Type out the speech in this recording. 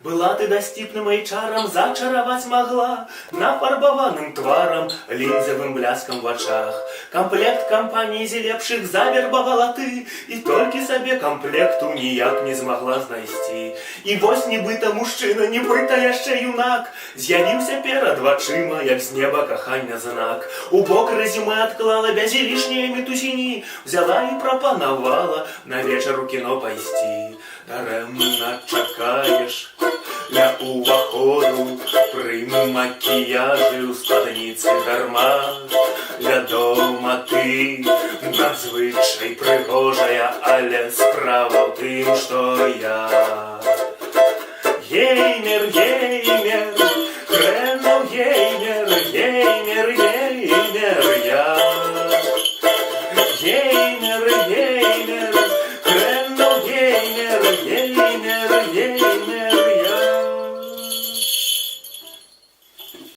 Была ты дасціпным айчарам, зачараваць магла нафарбаваным тварам, лінзавым бляскам в вачах. Камплект кампаній з лепшых завербавала ты, і толькі сабе камплекту ніяк не змагла знайсці. І вось нібыта мужчына, нібыта яшчэ юнак, з'явіўся перад вачыма, як з неба кахання знак. У бок рэзюмэ адклала без лішняй метусіні, взяла і прапанавала на вечар у кіно пайсці. Дарэмна чакаеш ля ўваходу пры макіяжы ў спадніцы дарма. Вядома, ты надзвычай прыгожая, але справа ў тым, што я геймер, геймер, хренов геймер, геймер, геймер, я геймер, геймер.